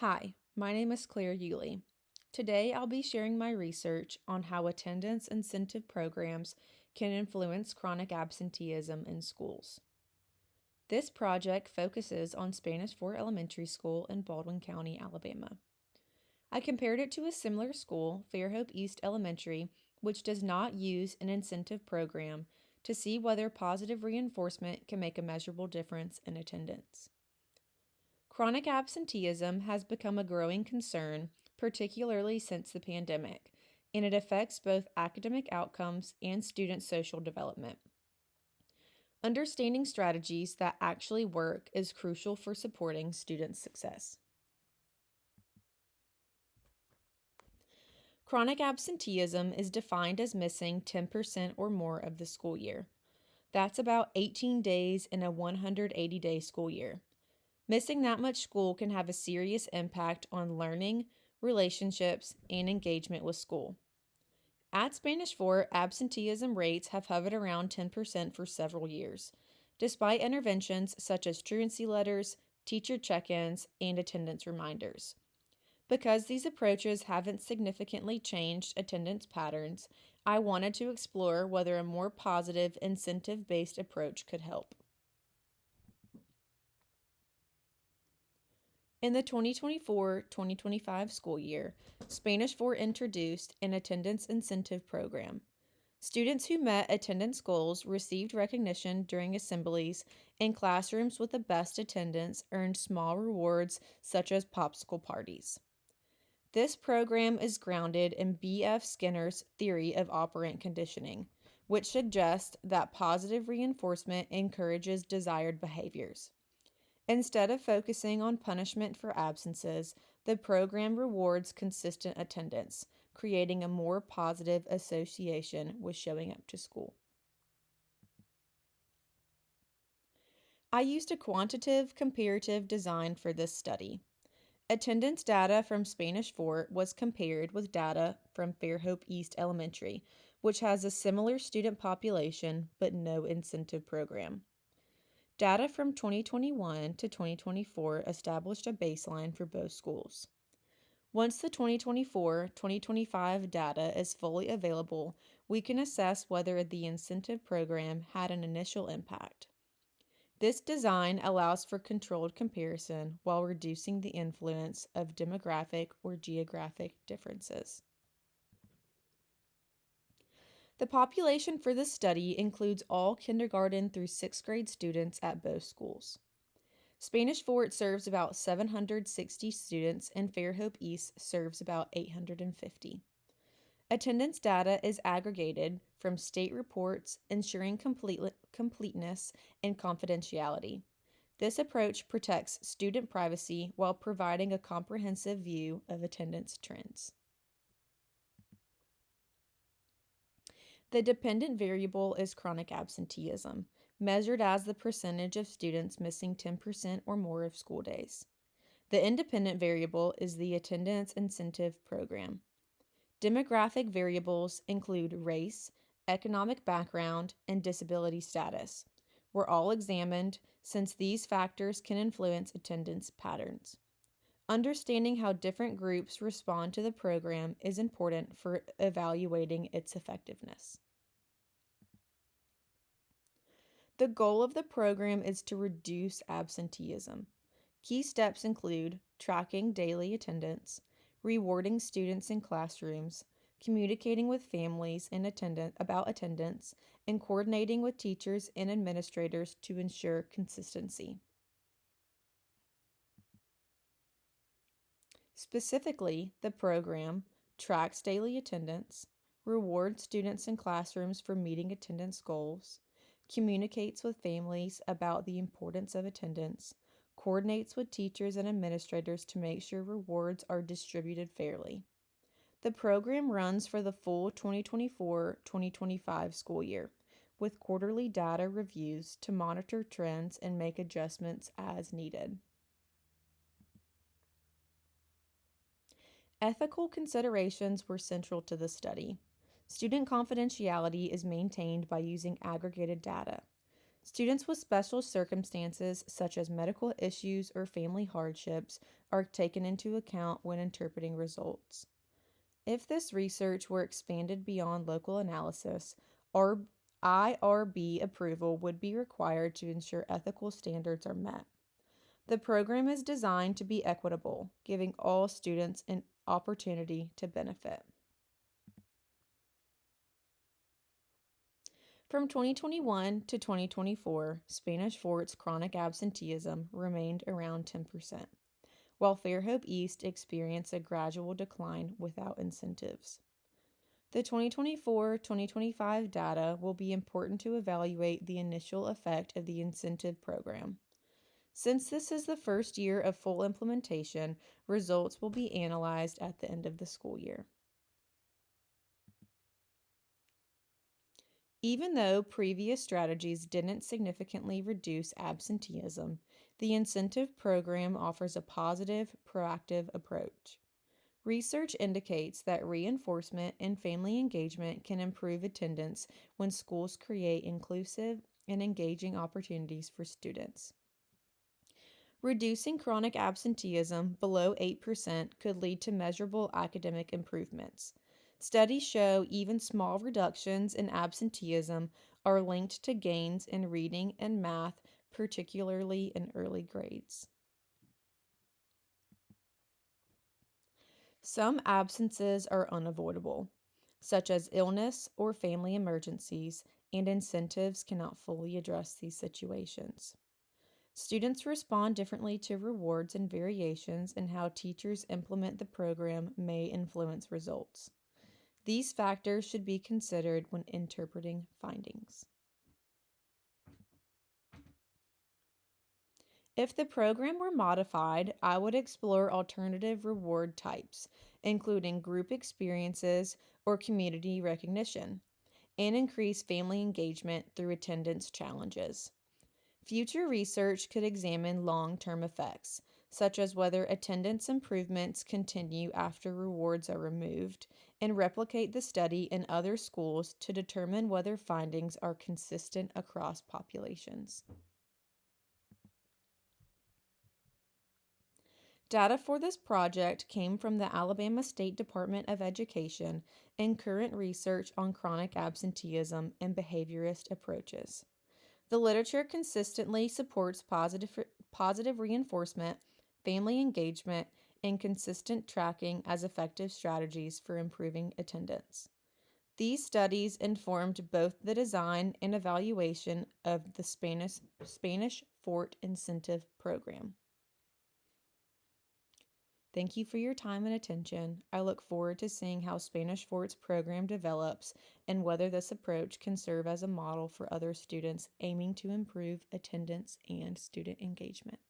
Hi, my name is Claire Uhle. Today I'll be sharing my research on how attendance incentive programs can influence chronic absenteeism in schools. This project focuses on Spanish Fort Elementary School in Baldwin County, Alabama. I compared it to a similar school, Fairhope East Elementary, which does not use an incentive program to see whether positive reinforcement can make a measurable difference in attendance. Chronic absenteeism has become a growing concern, particularly since the pandemic, and it affects both academic outcomes and student social development. Understanding strategies that actually work is crucial for supporting student success. Chronic absenteeism is defined as missing 10% or more of the school year. That's about 18 days in a 180-day school year. Missing that much school can have a serious impact on learning, relationships, and engagement with school. At Spanish Fort, absenteeism rates have hovered around 10% for several years, despite interventions such as truancy letters, teacher check ins, and attendance reminders. Because these approaches haven't significantly changed attendance patterns, I wanted to explore whether a more positive, incentive based approach could help. In the 2024-2025 school year, Spanish Fort introduced an attendance incentive program. Students who met attendance goals received recognition during assemblies, and classrooms with the best attendance earned small rewards such as popsicle parties. This program is grounded in B.F. Skinner's theory of operant conditioning, which suggests that positive reinforcement encourages desired behaviors. Instead of focusing on punishment for absences, the program rewards consistent attendance, creating a more positive association with showing up to school. I used a quantitative comparative design for this study. Attendance data from Spanish Fort was compared with data from Fairhope East Elementary, which has a similar student population but no incentive program. Data from 2021 to 2024 established a baseline for both schools. Once the 2024-2025 data is fully available, we can assess whether the incentive program had an initial impact. This design allows for controlled comparison while reducing the influence of demographic or geographic differences. The population for this study includes all kindergarten through 6th grade students at both schools. Spanish Fort serves about 760 students, and Fairhope East serves about 850. Attendance data is aggregated from state reports, ensuring completeness and confidentiality. This approach protects student privacy while providing a comprehensive view of attendance trends. The dependent variable is chronic absenteeism, measured as the percentage of students missing 10% or more of school days. The independent variable is the attendance incentive program. Demographic variables include race, economic background, and disability status. Were all examined since these factors can influence attendance patterns. Understanding how different groups respond to the program is important for evaluating its effectiveness. The goal of the program is to reduce absenteeism. Key steps include tracking daily attendance, rewarding students in classrooms, communicating with families about attendance, and coordinating with teachers and administrators to ensure consistency. Specifically, the program tracks daily attendance, rewards students in classrooms for meeting attendance goals, communicates with families about the importance of attendance, coordinates with teachers and administrators to make sure rewards are distributed fairly. The program runs for the full 2024-2025 school year, with quarterly data reviews to monitor trends and make adjustments as needed. Ethical considerations were central to the study. Student confidentiality is maintained by using aggregated data. Students with special circumstances, such as medical issues or family hardships, are taken into account when interpreting results. If this research were expanded beyond local analysis, our IRB approval would be required to ensure ethical standards are met. The program is designed to be equitable, giving all students an opportunity to benefit. From 2021 to 2024, Spanish Fort's chronic absenteeism remained around 10%, while Fairhope East experienced a gradual decline without incentives. The 2024-2025 data will be important to evaluate the initial effect of the incentive program. Since this is the first year of full implementation, results will be analyzed at the end of the school year. Even though previous strategies didn't significantly reduce absenteeism, the incentive program offers a positive, proactive approach. Research indicates that reinforcement and family engagement can improve attendance when schools create inclusive and engaging opportunities for students. Reducing chronic absenteeism below 8% could lead to measurable academic improvements. Studies show even small reductions in absenteeism are linked to gains in reading and math, particularly in early grades. Some absences are unavoidable, such as illness or family emergencies, and incentives cannot fully address these situations. Students respond differently to rewards, and variations in how teachers implement the program may influence results. These factors should be considered when interpreting findings. If the program were modified, I would explore alternative reward types, including group experiences or community recognition, and increase family engagement through attendance challenges. Future research could examine long-term effects, such as whether attendance improvements continue after rewards are removed, and replicate the study in other schools to determine whether findings are consistent across populations. Data for this project came from the Alabama State Department of Education and current research on chronic absenteeism and behaviorist approaches. The literature consistently supports positive reinforcement, family engagement, and consistent tracking as effective strategies for improving attendance. These studies informed both the design and evaluation of the Spanish Fort Incentive Program. Thank you for your time and attention. I look forward to seeing how Spanish Fort's program develops and whether this approach can serve as a model for other students aiming to improve attendance and student engagement.